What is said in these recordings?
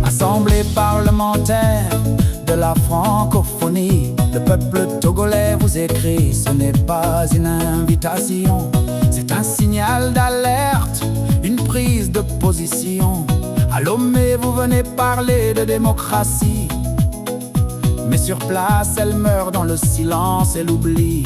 Assemblée parlementaire de la francophonie, le peuple togolais vous écrit, ce n'est pas une invitation, c'est un signal d'alerte, une prise de position. À Lomé, vous venez parler de démocratie, mais sur place, elle meurt dans le silence et l'oubli.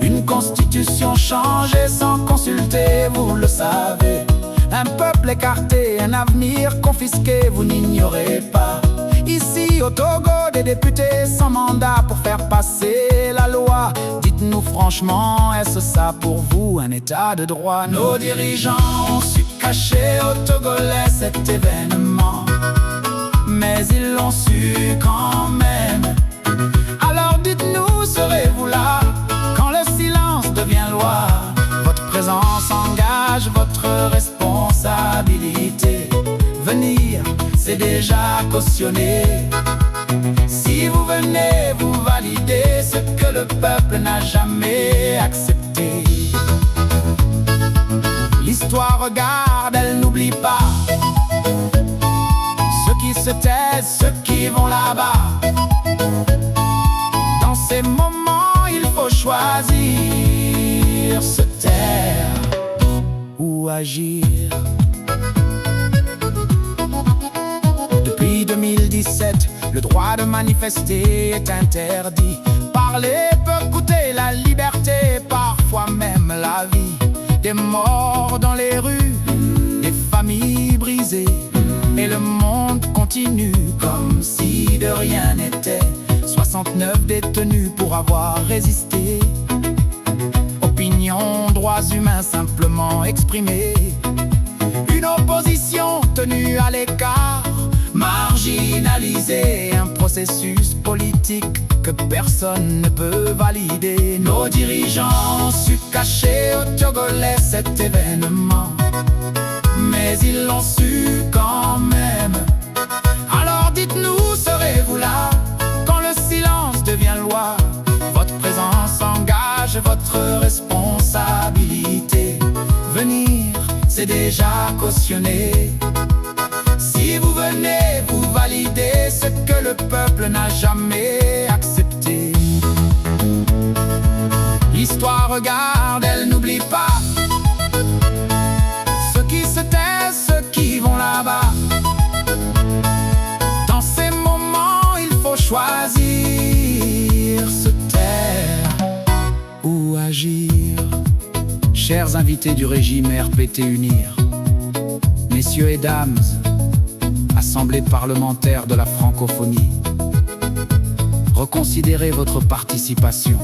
Une constitution changée sans consulter, vous le savez. Un peuple écarté, un avenir confisqué, vous n'ignorez pas. Ici au Togo, des députés sans mandat pour faire passer la loi. Dites-nous franchement, est-ce ça pour vous un état de droit? Nos dirigeants ont su cacher aux Togolais cet événement, mais ils l'ont su quand même. Alors dites-nous, serez-vous là quand le silence devient loi? Votre présence engage votre responsabilité. Venir, c'est déjà cautionné. Si vous venez, vous validez ce que le peuple n'a jamais accepté. L'histoire regarde, elle n'oublie pas ceux qui se taisent, ceux qui vont là-bas. Dans ces moments, il faut choisir, se taire ou agir. Depuis 2017, le droit de manifester est interdit. Parler peut coûter la liberté, parfois même la vie. Des morts dans les rues, des familles brisées, et le monde continue comme si de rien n'était. 69 détenus pour avoir résisté. Opinion, droits humains simplement exprimés. Une opposition tenue à l'écart, marginalisée. Un processus politique que personne ne peut valider. Nos dirigeants ont su cacher aux Togolais cet événement, mais ils l'ont su quand même. Alors dites-nous, serez-vous là quand le silence devient loi? Votre présence engage votre responsabilité. Venir, c'est déjà cautionné. Si vous venez, vous validez ce que le peuple n'a jamais accepté. L'histoire regarde, elle n'oublie pas ceux qui se taisent, ceux qui vont là-bas. Dans ces moments, il faut choisir, se taire ou agir. Chers invités du régime RPT Unir, messieurs et dames, Assemblée parlementaire de la francophonie, reconsidérez votre participation.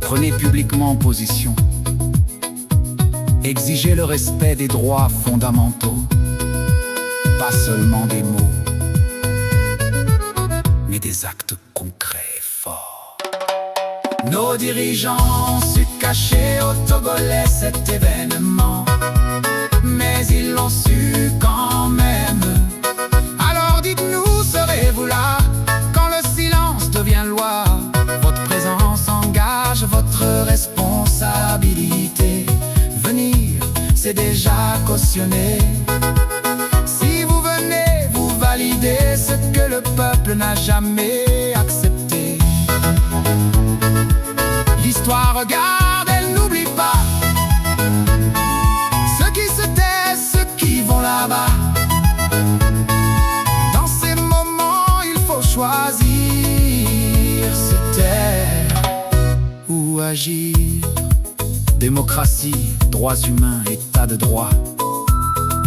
Prenez publiquement position. Exigez le respect des droits fondamentaux. Pas seulement des mots, mais des actes concrets et forts. Nos dirigeants ont su cacher aux Togolais cet événement, mais ils l'ont su quand même. Alors dites-nous, serez-vous là quand le silence devient loi? Votre présence engage votre responsabilité. Venir, c'est déjà cautionné. Si vous venez, vous validez ce que le peuple n'a jamais accepté. L'histoire regarde, elle n'oublie pas ceux qui se taisent, ceux qui vont là-bas. Dans ces moments, il faut choisir, se taire ou agir. Démocratie, droits humains, état de droit,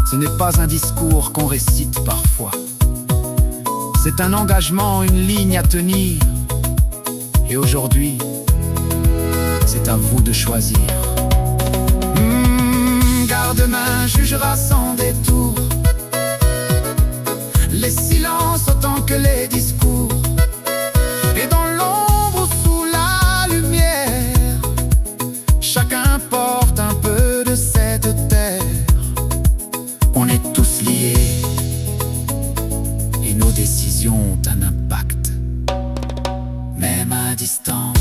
ce n'est pas un discours qu'on récite parfois. C'est un engagement, une ligne à tenir. Et aujourd'hui, c'est à vous de choisir. Garde-main jugera sans détour les silences autant que les discours. Et dans l'ombre ou sous la lumière, chacun porte un peu de cette terre. décisions ont un impact, même à distance.